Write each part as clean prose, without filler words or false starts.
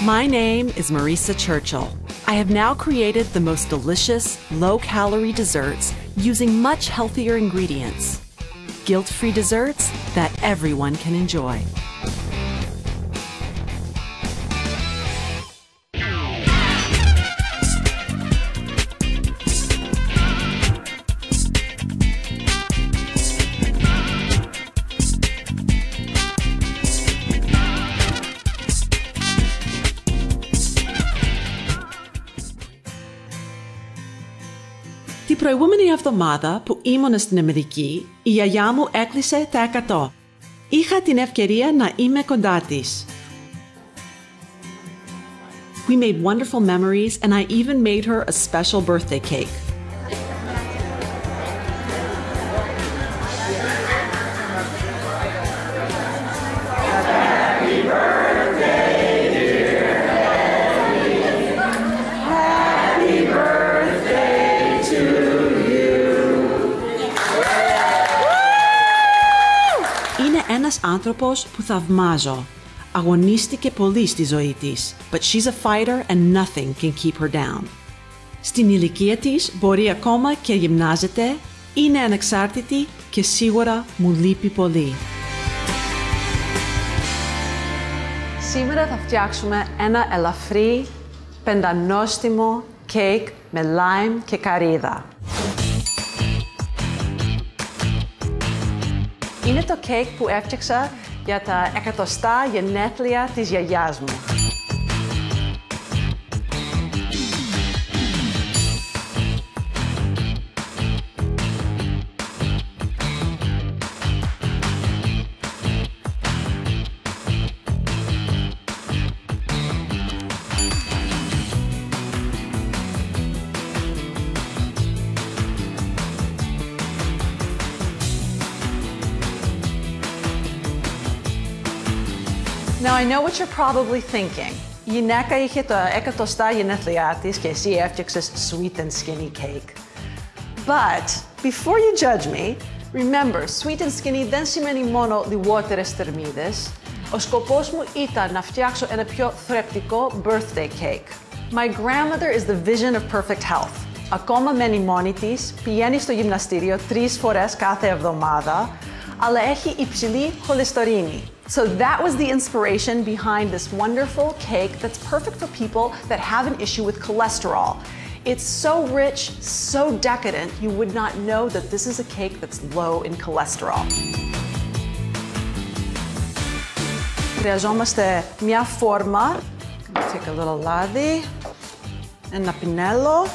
My name is Marisa Churchill. I have now created the most delicious, low-calorie desserts using much healthier ingredients. Guilt-free desserts that everyone can enjoy. Την προηγούμενη εβδομάδα που ήμουν στην Αμερική, η γιαγιά μου έκλεισε τα 100. Είχα την ευκαιρία να είμαι κοντά της. We made wonderful memories and I even made her a special birthday cake. Ένας άνθρωπος που θαυμάζω. Αγωνίστηκε πολύ στη ζωή της, but she's a fighter and nothing can keep her down. Στην ηλικία της μπορεί ακόμα και γυμνάζεται, είναι ανεξάρτητη και σίγουρα μου λείπει πολύ. Σήμερα θα φτιάξουμε ένα ελαφρύ, πεντανόστιμο κέικ με λάιμ και καρύδα. Είναι το κέικ που έφτιαξα για τα 100 γενέθλια της γιαγιάς μου. Now, I know what you're probably thinking. Η γυναίκα είχε τα 100 γενέθλιά της και εσύ έφτιαξες sweet and skinny cake. But, before you judge me, remember, sweet and skinny δεν σημαίνει μόνο λιγότερες θερμίδες. Ο σκοπός μου ήταν να φτιάξω ένα πιο θρεπτικό birthday cake. My grandmother is the vision of perfect health. Ακόμα μένει μόνη της, πηγαίνει στο γυμναστήριο 3 φορές κάθε εβδομάδα, αλλά έχει υψηλή χολυστερίνη. So that was the inspiration behind this wonderful cake that's perfect for people that have an issue with cholesterol. It's so rich, so decadent, you would not know that this is a cake that's low in cholesterol. Χρειαζόμαστε μια φόρμα. Take a little λάδι, ένα πινέλο.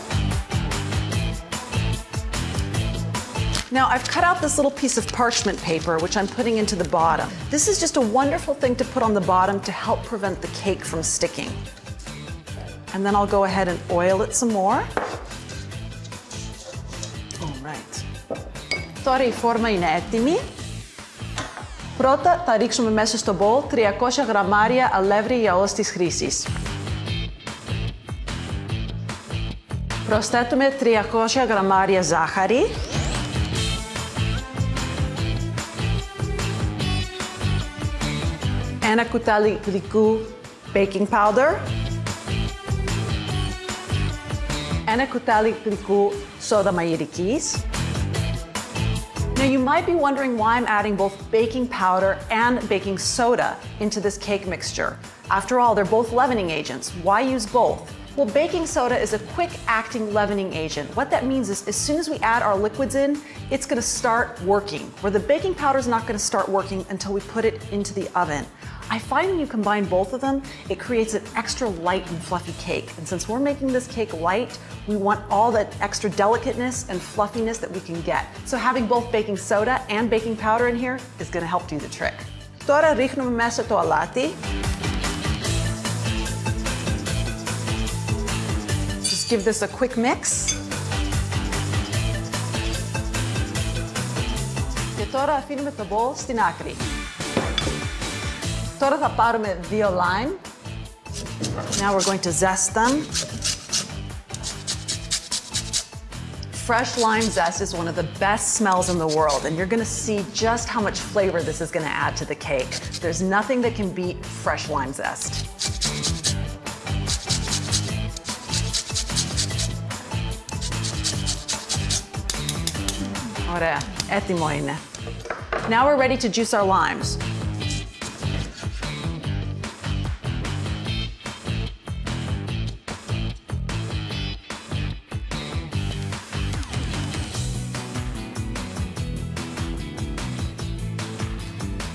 Now, I've cut out this little piece of parchment paper, which I'm putting into the bottom. This is just a wonderful thing to put on the bottom to help prevent the cake from sticking. And then I'll go ahead and oil it some more. All right. Τώρα η φόρμα είναι έτοιμη. Πρώτα θα ρίξουμε μέσα στο bowl 300 γραμμάρια αλεύρι για όλες τις χρήσεις. Προσθέτουμε 300 γραμμάρια ζάχαρη. Ένα κουτάλι γλυκού baking powder. Ένα κουτάλι γλυκού σόδα μαγειρικής. Now you might be wondering why I'm adding both baking powder and baking soda into this cake mixture. After all, they're both leavening agents. Why use both? Well, baking soda is a quick-acting leavening agent. What that means is as soon as we add our liquids in, it's going to start working, where the baking powder is not going to start working until we put it into the oven. I find when you combine both of them, it creates an extra light and fluffy cake. And since we're making this cake light, we want all that extra delicateness and fluffiness that we can get. So having both baking soda and baking powder in here is going to help do the trick. Τώρα ρίχνουμε μέσα το αλάτι. Just give this a quick mix. Και τώρα αφήνουμε το bowl στην άκρη. Τώρα θα πάρουμε 2 lime. Now we're going to zest them. Fresh lime zest is one of the best smells in the world, and you're going to see just how much flavor this is going to add to the cake. There's nothing that can beat fresh lime zest. Ωραία, έτοιμο είναι. Now we're ready to juice our limes.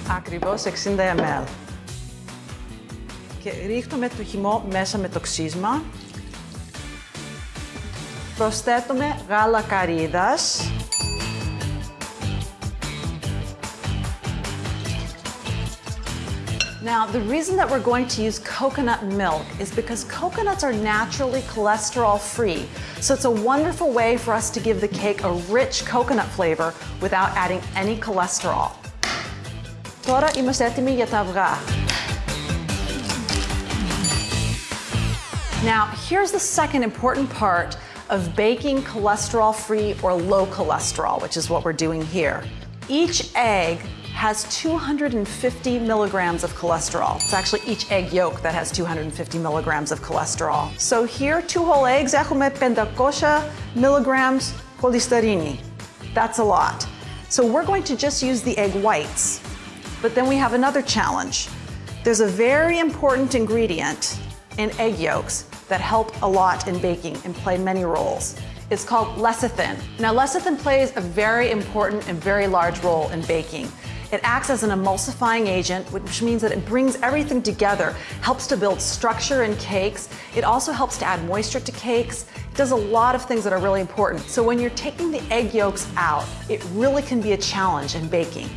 Ακριβώς 60 ml. Και ρίχνουμε το χυμό μέσα με το ξύσμα. Προσθέτουμε γάλα καρύδας. Now, the reason that we're going to use coconut milk is because coconuts are naturally cholesterol-free. So it's a wonderful way for us to give the cake a rich coconut flavor without adding any cholesterol. Τώρα είμαστε έτοιμοι για τα αυγά. Now, here's the second important part of baking cholesterol-free or low cholesterol, which is what we're doing here. Each egg has 250 milligrams of cholesterol. It's actually each egg yolk that has 250 milligrams of cholesterol. So here, 2 whole eggs, έχουμε 500 milligrams cholesterol. That's a lot. So we're going to just use the egg whites. But then we have another challenge. There's a very important ingredient in egg yolks that help a lot in baking and play many roles. It's called lecithin. Now, lecithin plays a very important and very large role in baking. It acts as an emulsifying agent, which means that it brings everything together, helps to build structure in cakes. It also helps to add moisture to cakes. It does a lot of things that are really important. So when you're taking the egg yolks out, it really can be a challenge in baking.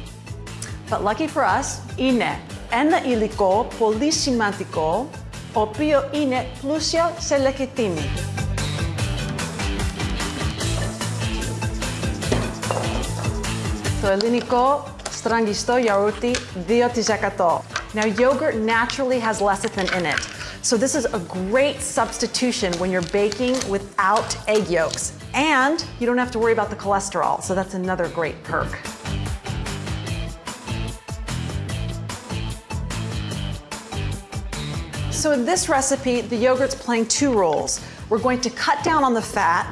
But lucky for us, είναι ένα υλικό πολύ σημαντικό, το οποίο είναι πλούσιο σε λεκιτίνη. Το ελληνικό στραγγιστό γιαούρτι 2%. Now, yogurt naturally has lecithin in it. So this is a great substitution when you're baking without egg yolks. And you don't have to worry about the cholesterol, so that's another great perk. So in this recipe, the yogurt's playing 2 roles. We're going to cut down on the fat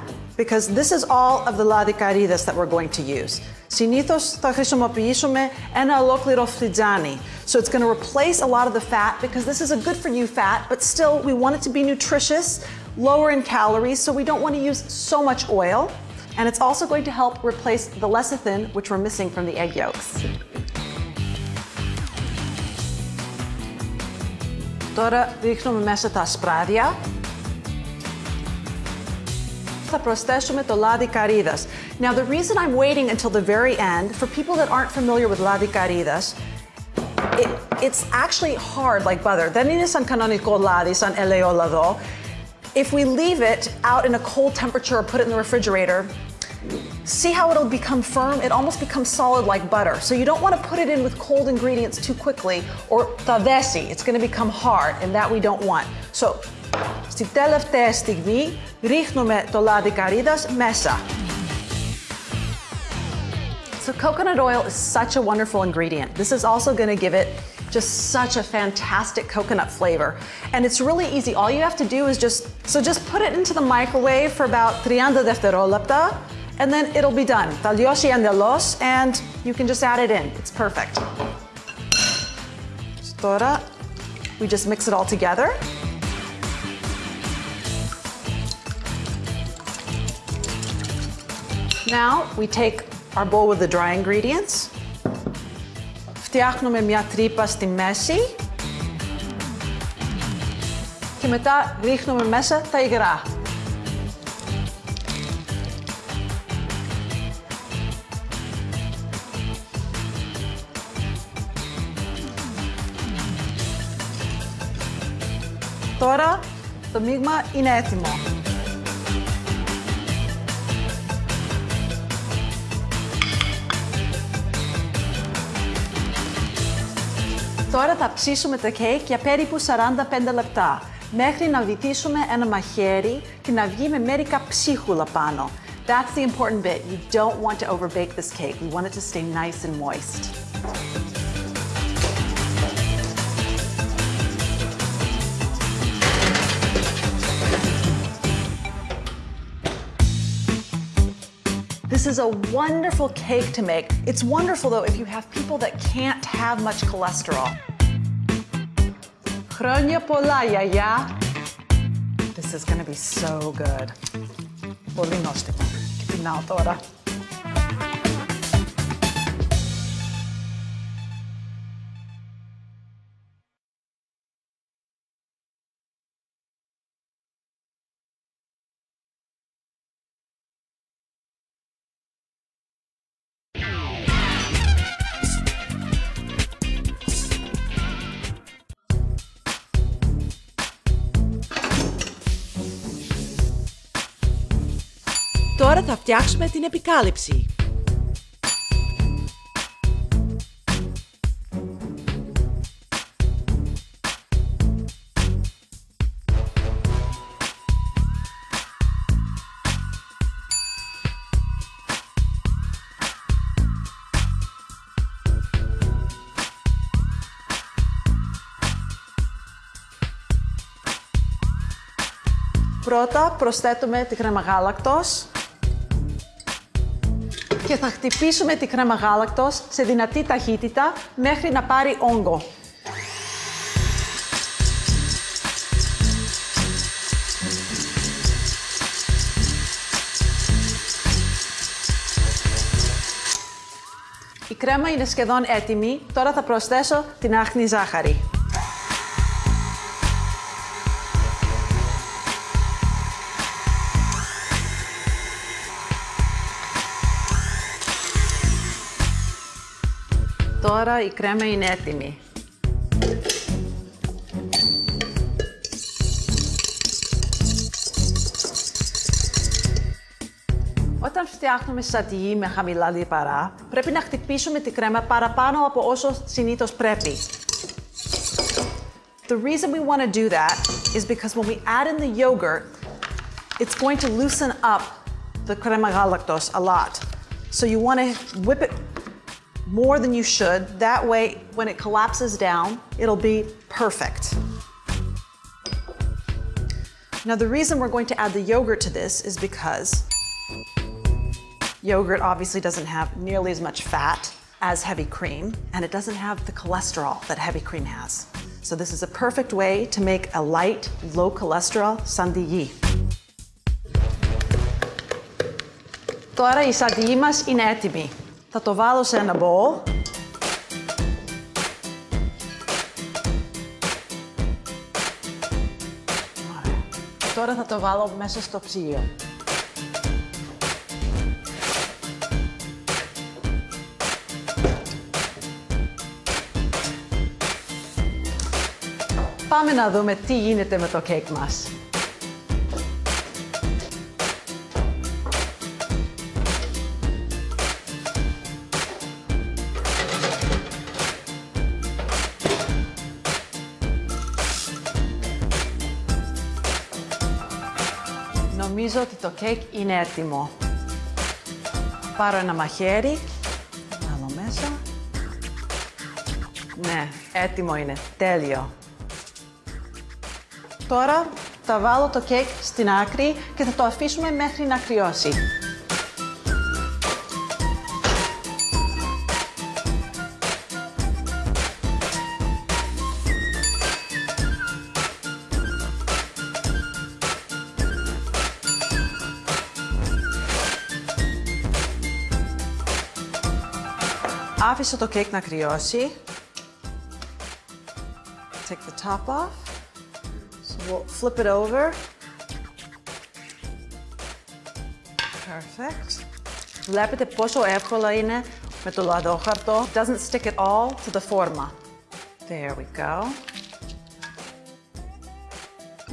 because this is all of the λαδικαρίδες that we're going to use. Συνήθως θα χρησιμοποιήσουμε ένα ολόκληρο φλιτζάνι. So it's going to replace a lot of the fat because this is a good for you fat, but still we want it to be nutritious, lower in calories, so we don't want to use so much oil. And it's also going to help replace the lecithin, which we're missing from the egg yolks. Τώρα ρίχνουμε μέσα τα ασπράδια. Θα προσθέσουμε το λάδι καρύδας. Now, the reason I'm waiting until the very end, for people that aren't familiar with λάδι καρύδας, it's actually hard like butter. Δεν είναι σαν κανονικό λάδι, σαν ελαιόλαδο. If we leave it out in a cold temperature or put it in the refrigerator, see how it'll become firm? It almost becomes solid like butter. So you don't want to put it in with cold ingredients too quickly or θα δέσει. It's going to become hard and that we don't want. So, στη τελευταία στιγμή ρίχνουμε το λάδι καρύδας μέσα. So coconut oil is such a wonderful ingredient. This is also going to give it just such a fantastic coconut flavor. And it's really easy. All you have to do is just put it into the microwave for about 30 δευτερόλεπτα and then it'll be done. Θα λιώσει εντελώς and you can just add it in. It's perfect. Τώρα, we just mix it all together. Now, we take our bowl with the dry ingredients. Φτιάχνουμε μια τρύπα στη μέση και μετά ρίχνουμε μέσα τα υγρά. Τώρα το μείγμα είναι έτοιμο. Τώρα θα ψήσουμε το κέικ για περίπου 45 λεπτά, μέχρι να βυθίσουμε ένα μαχαίρι και να βγει με μερικά ψίχουλα πάνω. That's the important bit. You don't want to overbake this cake. We want it to stay nice and moist. This is a wonderful cake to make. It's wonderful though if you have people that can't have much cholesterol. Χρόνια πολλά, γιαγιά. This is gonna be so good. Πολύ νόστιμο. Και πεινάω τώρα. Τώρα θα φτιάξουμε την επικάλυψη. Πρώτα προσθέτουμε τη κρέμα γάλακτος και θα χτυπήσουμε τη κρέμα γάλακτος σε δυνατή ταχύτητα μέχρι να πάρει όγκο. Η κρέμα είναι σχεδόν έτοιμη, τώρα θα προσθέσω την άχνη ζάχαρη. Τώρα η κρέμα είναι έτοιμη. Όταν φτιάχνουμε σατιί με χαμηλά λιπαρά, πρέπει να χτυπήσουμε τη κρέμα παραπάνω από όσο συνήθως πρέπει. The reason we want to do that is because when we add in the yogurt, it's going to loosen up the crema galactose a lot. So you want to whip it more than you should. That way, when it collapses down, it'll be perfect. Now, the reason we're going to add the yogurt to this is because yogurt obviously doesn't have nearly as much fat as heavy cream, and it doesn't have the cholesterol that heavy cream has. So this is a perfect way to make a light, low cholesterol sandigi. Τώρα η σαντιή μας είναι έτοιμη. Θα το βάλω σε ένα bowl. Τώρα θα το βάλω μέσα στο ψυγείο. Πάμε να δούμε τι γίνεται με το κέικ μας. Νομίζω ότι το κέικ είναι έτοιμο. Πάρω ένα μαχαίρι, βάλω μέσα. Ναι, έτοιμο είναι, τέλειο. Τώρα θα βάλω το κέικ στην άκρη και θα το αφήσουμε μέχρι να κρυώσει. Άφησα το κέικ να κρυώσει. Take the top off. So we'll flip it over. Perfect. Βλέπετε πόσο εύκολα είναι με το λαδόχαρτο. It doesn't stick it all to the forma. There we go.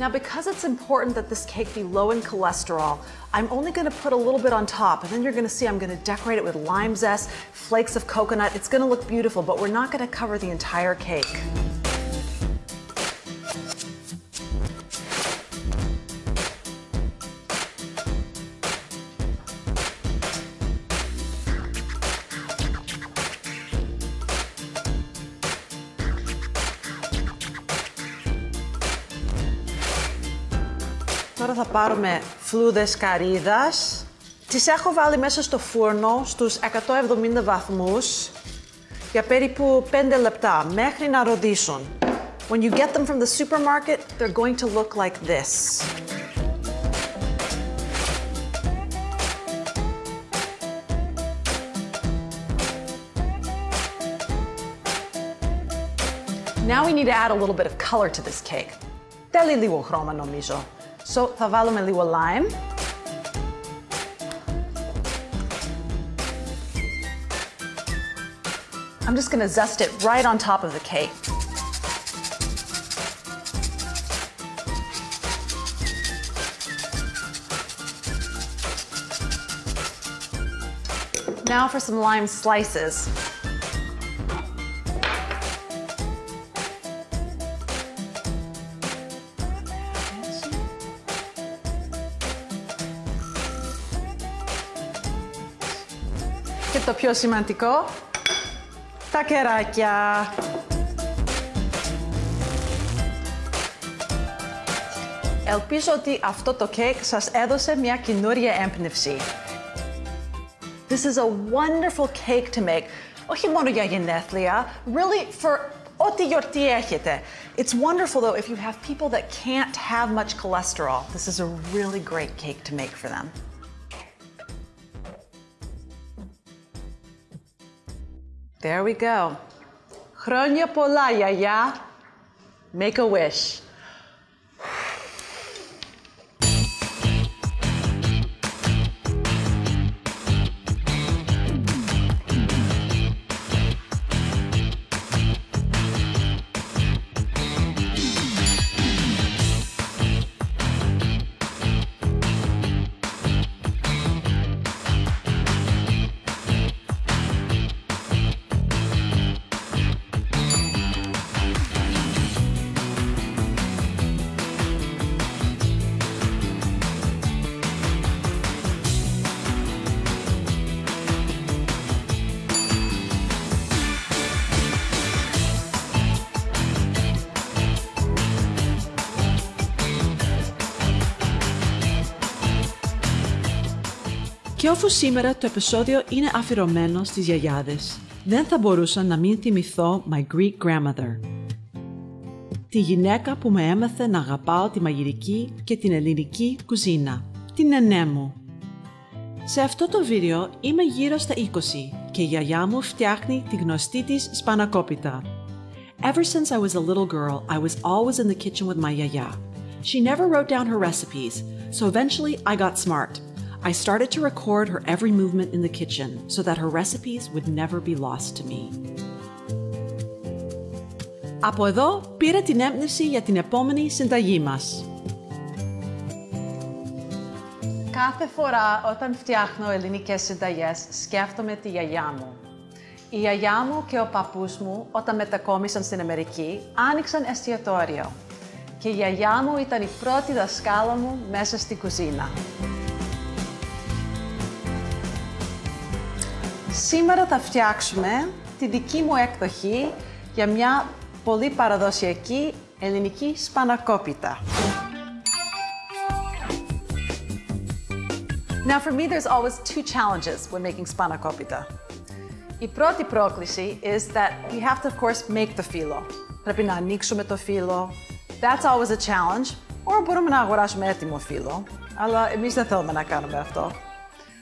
Now, because it's important that this cake be low in cholesterol, I'm only going to put a little bit on top, and then you're going to see I'm going to decorate it with lime zest, flakes of coconut. It's going to look beautiful, but we're not going to cover the entire cake. Τώρα θα πάρουμε φλούδες καρύδας Τις έχω βάλει μέσα στο φούρνο στους 170 βαθμούς για περίπου 5 λεπτά, μέχρι να ροδίσουν. When you get them from the supermarket, they're going to look like this. Now we need to add a little bit of color to this cake. Θέλει λίγο χρώμα νομίζω. So θα βάλουμε λίγο lime. I'm just going to zest it right on top of the cake. Now for some lime slices. Και το πιο σημαντικό, τα κεράκια. Ελπίζω ότι αυτό το κέικ σας έδωσε μια καινούρια έμπνευση. This is a wonderful cake to make. Όχι μόνο για γενέθλια, really for ό,τι γιορτή έχετε. It's wonderful though if you have people that can't have much cholesterol. This is a really great cake to make for them. There we go. Χρόνια πολλά, γιαγιά. Make a wish. Και αφού σήμερα το επεισόδιο είναι αφιερωμένο στις γιαγιάδες, δεν θα μπορούσα να μην θυμηθώ my Greek grandmother. Τη γυναίκα που με έμαθε να αγαπάω τη μαγειρική και την ελληνική κουζίνα, την νενέ μου. Σε αυτό το βίντεο είμαι γύρω στα 20 και η γιαγιά μου φτιάχνει τη γνωστή της σπανακόπιτα. Ever since I was a little girl, I was always in the kitchen with my yaya. She never wrote down her recipes, so eventually I got smart. I started to record her every movement in the kitchen so that her recipes would never be lost to me. Από εδώ πήρα την έμπνευση για την επόμενη συνταγή μας. Κάθε φορά όταν φτιάχνω ελληνικές συνταγές, σκέφτομαι τη γιαγιά μου. Η γιαγιά μου και ο παππούς μου, όταν μετακόμισαν στην Αμερική, άνοιξαν εστιατόριο. Και η γιαγιά μου ήταν η πρώτη δασκάλα μου μέσα στην κουζίνα. Σήμερα θα φτιάξουμε τη δική μου έκδοχη για μια πολύ παραδοσιακή ελληνική σπανακόπιτα. Now for me there's always two challenges when making spanakopita. Η πρώτη πρόκληση is that we have to of course make the φύλλο. Πρέπει να ανοίξουμε το φύλλο. That's always a challenge. Or μπορούμε να αγοράσουμε έτοιμο φύλλο. Αλλά εμείς δεν θέλουμε να κάνουμε αυτό.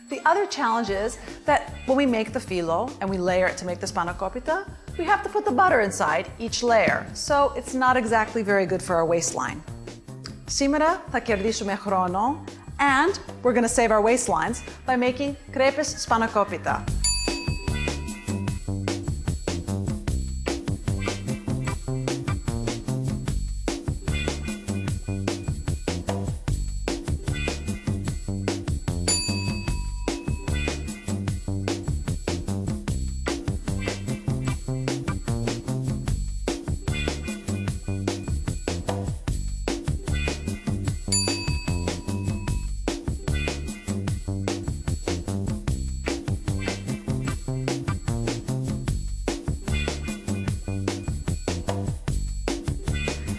The other challenge is that when we make the filo and we layer it to make the spanakopita, we have to put the butter inside each layer, so it's not exactly very good for our waistline. Σήμερα θα κερδίσουμε χρόνο and we're going to save our waistlines by making crepes spanakopita.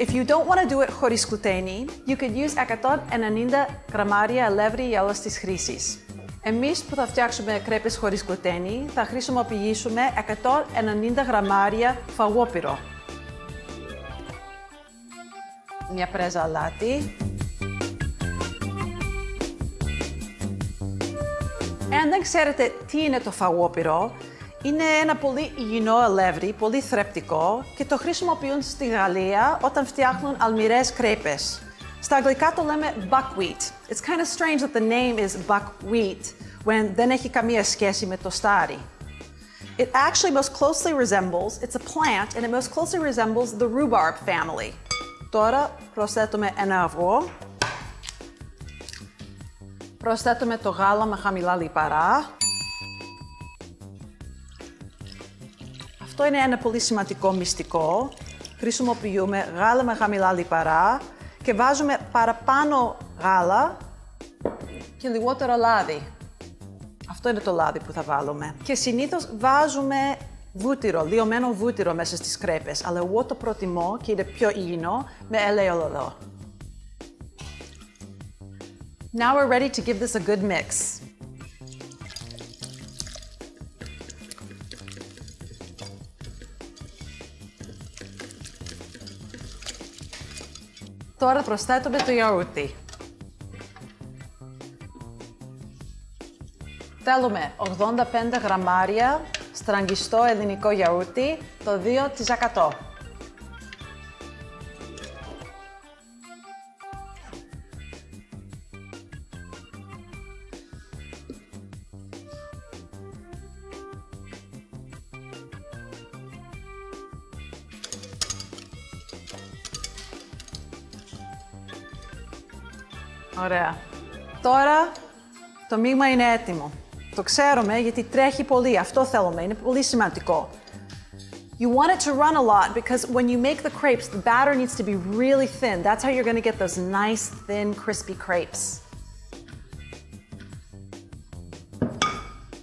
If you don't want to do it χωρίς κουτένι, you could use 190 γραμμάρια αλεύρι για όλες τις χρήσεις. Εμείς που θα φτιάξουμε κρέπες χωρίς γλουτένι, θα χρησιμοποιήσουμε 190 γραμμάρια φαγόπυρο. Μια πρέζα αλάτι. Εάν δεν ξέρετε τι είναι το φαγόπυρο, είναι ένα πολύ υγιεινό αλεύρι, πολύ θρεπτικό και το χρησιμοποιούν στη Γαλλία όταν φτιάχνουν αλμυρές κρέπες. Στα αγγλικά το λέμε buckwheat. It's kind of strange that the name is buckwheat when δεν έχει καμία σχέση με το στάρι. It actually most closely resembles, it's a plant, and it most closely resembles the rhubarb family. Τώρα προσθέτουμε ένα αυγό. Προσθέτουμε το γάλα με χαμηλά λιπαρά. Αυτό είναι ένα πολύ σημαντικό μυστικό. Χρησιμοποιούμε γάλα με χαμηλά λιπαρά και βάζουμε παραπάνω γάλα και λιγότερο λάδι. Αυτό είναι το λάδι που θα βάλουμε. Και συνήθως βάζουμε βούτυρο, λιωμένο βούτυρο μέσα στις κρέπες, αλλά εγώ το προτιμώ και είναι πιο υγιεινό με ελαιόλαδο. Now we're ready to give this a good mix. Τώρα προσθέτουμε το γιαούρτι. Θέλουμε 85 γραμμάρια στραγγιστό ελληνικό γιαούρτι, το 2%. Ωραία. Τώρα το μείγμα είναι έτοιμο. Το ξέρουμε γιατί τρέχει πολύ. Αυτό θέλουμε. Είναι πολύ σημαντικό. You want it to run a lot because when you make the crepes, the batter needs to be really thin. That's how you're going to get those nice, thin, crispy crepes.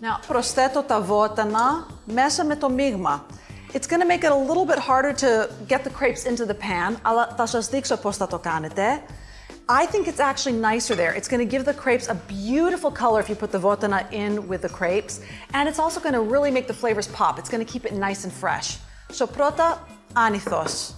Now, προσθέτω τα βότανα μέσα με το μείγμα. It's going to make it a little bit harder to get the crepes into the pan, αλλά θα σας δείξω πώς θα το κάνετε. I think it's actually nicer there. It's going to give the crepes a beautiful color if you put the votana in with the crepes. And it's also going to really make the flavors pop. It's going to keep it nice and fresh. So πρώτα, άνηθος.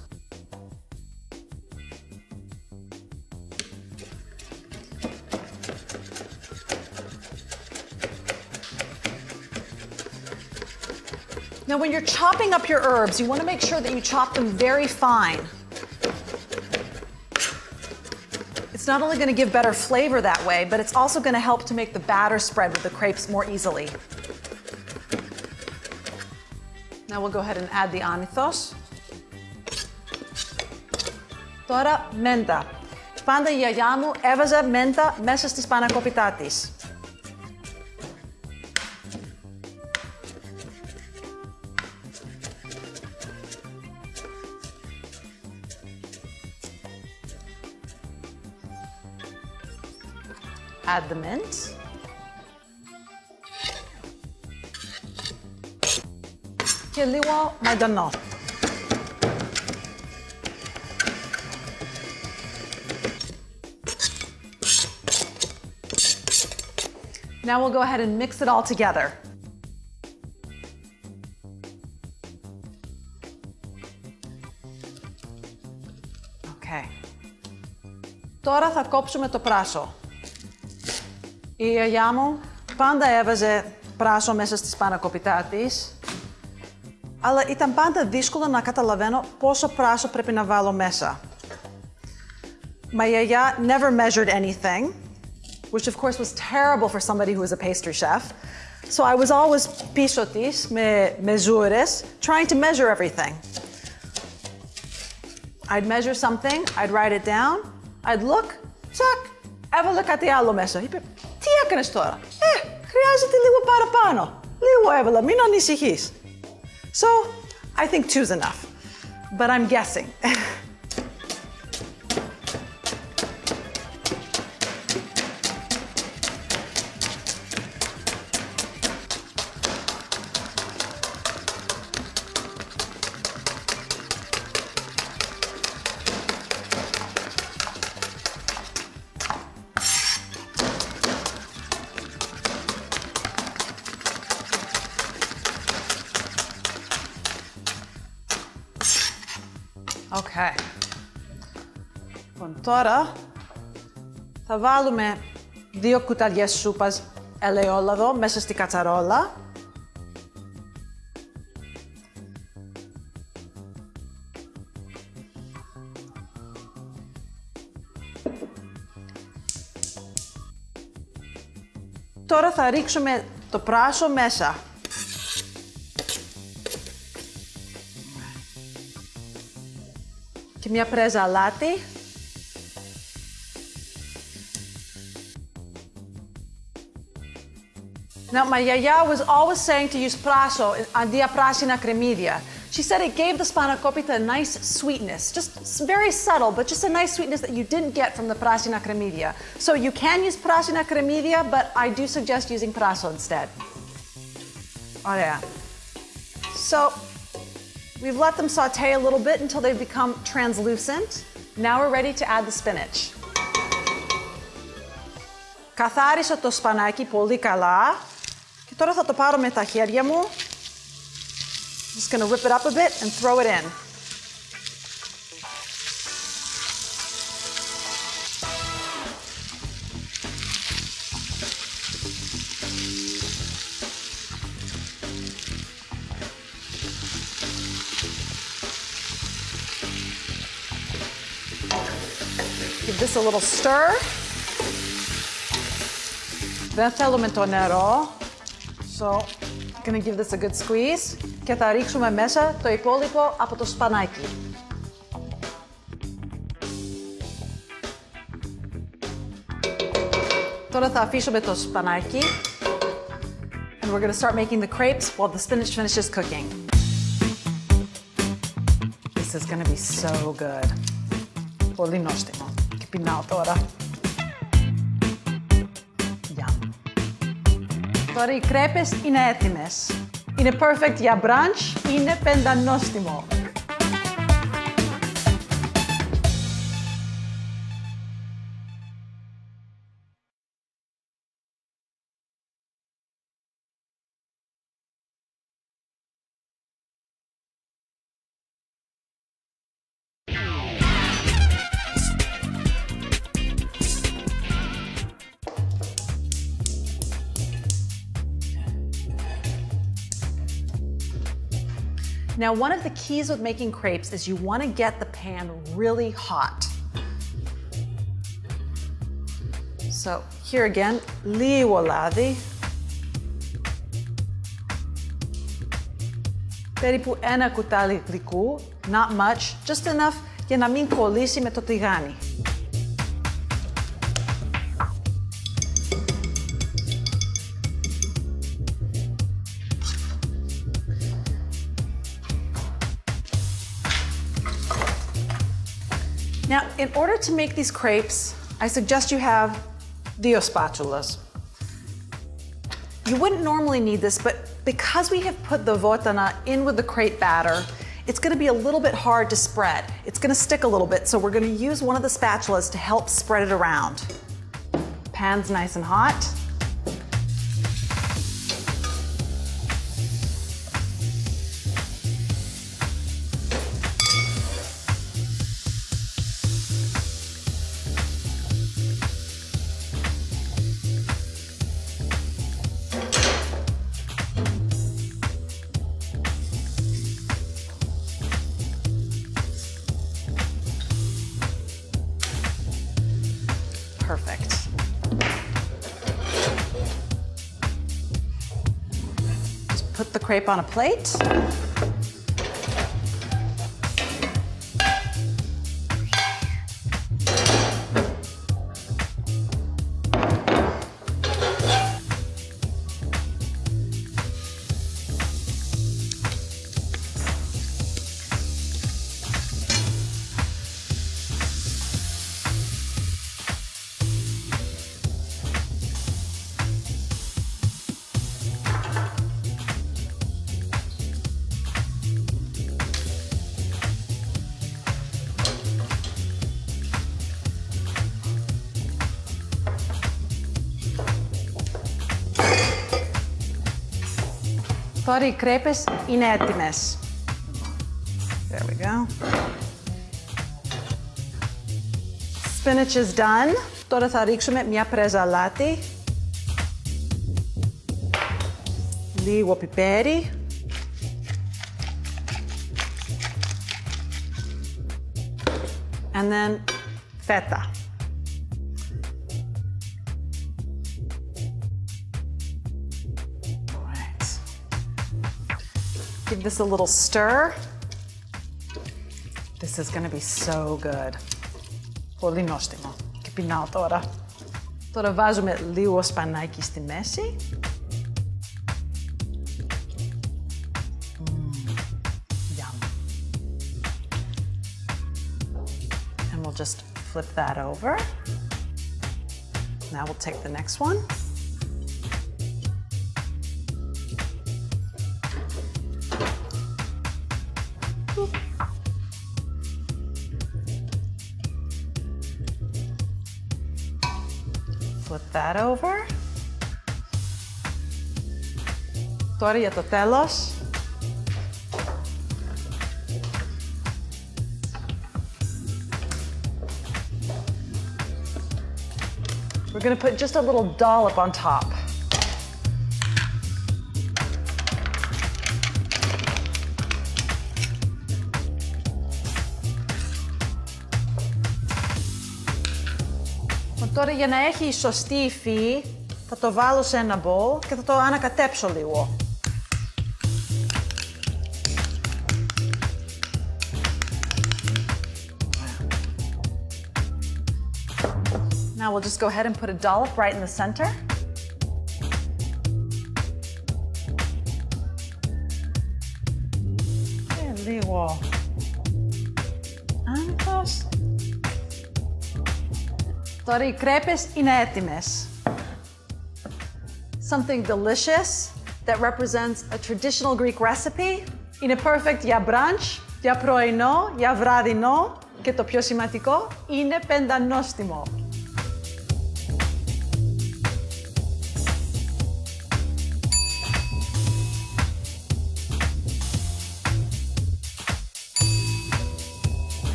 Now when you're chopping up your herbs, you want to make sure that you chop them very fine. It's not only going to give better flavor that way, but it's also going to help to make the batter spread with the crepes more easily. Now we'll go ahead and add the anithos. Τώρα μέντα. Πάντα η γιαγιά μου έβαζε μέντα μέσα στη σπανακόπιτά της. Add the mint. Και λίγο μαϊντανό. Now we'll go ahead and mix it all together. Okay. Τώρα θα κόψουμε το πράσο. Η γιαγιά μου πάντα έβαζε πράσο μέσα στη σπανακόπιτά της, αλλά ήταν πάντα δύσκολο να καταλαβαίνω πόσο πράσο πρέπει να βάλω μέσα. My γιαγιά never measured anything, which of course was terrible for somebody who was a pastry chef. So I was always πίσω της με μεζούρες, trying to measure everything. I'd measure something, I'd write it down, I'd look, τσακ, έβαλε κάτι άλλο μέσα. Είπε, τι έκανες τώρα? Χρειάζεται λίγο παραπάνω. Λίγο έβαλα, μην ανησυχείς. So, I think two's enough. But I'm guessing. Okay. Τώρα θα βάλουμε 2 κουταλιές σούπας ελαιόλαδο μέσα στη κατσαρόλα. Τώρα θα ρίξουμε το πράσο μέσα. Και μια πρέζα αλάτι. Now, my yaya was always saying to use praso αντί πράσινα κρεμμύδια. She said it gave the spanakopita a nice sweetness, just very subtle, but just a nice sweetness that you didn't get from the prasina kremidia. So you can use prasina kremidia, but I do suggest using praso instead. Ωραία. So we've let them saute a little bit until they've become translucent. Now we're ready to add the spinach. Καθάρισα το σπανάκι πολύ καλά και τώρα θα το πάρω με τα χέρια μου. Just gonna whip it up a bit and throw it in. Give this a little stir. Δεν θέλουμε το νερό. So, gonna give this a good squeeze και θα ρίξουμε μέσα το υπόλοιπο από το σπανάκι. Τώρα θα αφήσουμε το σπανάκι and we're gonna start making the crepes while the spinach finishes cooking. This is gonna be so good. Πολύ νόστιμο. Και πεινάω τώρα. Τώρα οι κρέπες είναι έτοιμες. Είναι perfect για brunch, είναι πεντανόστιμο. Now, one of the keys with making crepes is you want to get the pan really hot. So here again, λίγο λάδι. Περίπου 1 κουτάλι γλυκού, not much, just enough για να μην κολλήσει με το τηγάνι. Now, in order to make these crepes, I suggest you have 2 spatulas. You wouldn't normally need this, but because we have put the votana in with the crepe batter, it's gonna be a little bit hard to spread. It's gonna stick a little bit, so we're gonna use one of the spatulas to help spread it around. Pan's nice and hot. Perfect. Just put the crepe on a plate. Τώρα οι κρέπες είναι έτοιμες. There we go. spinach is done. Τώρα θα ρίξουμε μια πρέζα αλάτι. Λίγο πιπέρι. And then feta. All right. Give this a little stir. This is gonna be so good. Πολύ νόστιμο. Και πεινάω τώρα. Τώρα βάζουμε λίγο σπανάκι στη μέση. Yum. And we'll just flip that over. Now we'll take the next one. Flip that over. Τώρα για το τέλος. We're going to put just a little dollop on top. Τώρα για να έχει σωστή υφή, θα το βάλω σε ένα bowl και θα το ανακατέψω λίγο. Now we'll just go ahead and put a dollop right in the center. Και λίγο άνθος. Τώρα οι κρέπες είναι έτοιμες. Something delicious that represents a traditional Greek recipe. Είναι perfect για brunch, για πρωινό, για βραδινό και το πιο σημαντικό, είναι πεντανόστιμο.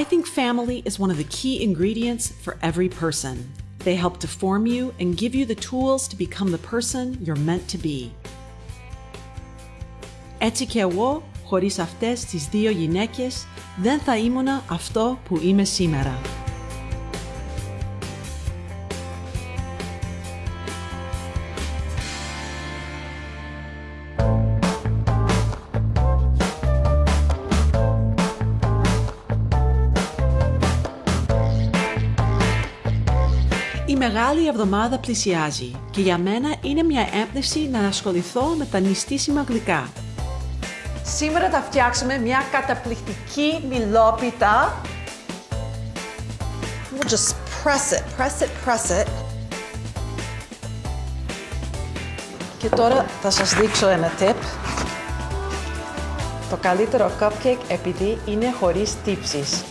I think family is one of the key ingredients for every person. They help to form you and give you the tools to become the person you're meant to be. Έτσι και εγώ, χωρίς αυτές τις δύο γυναίκες, δεν θα ήμουνα αυτό που είμαι σήμερα. Η Μεγάλη Εβδομάδα πλησιάζει και για μένα είναι μια έμπνευση να ασχοληθώ με τα νηστίσιμα γλυκά. Σήμερα θα φτιάξουμε μια καταπληκτική μιλόπιτα. We'll just press it. Και τώρα θα σας δείξω ένα tip. Το καλύτερο cupcake επειδή είναι χωρίς τύψεις.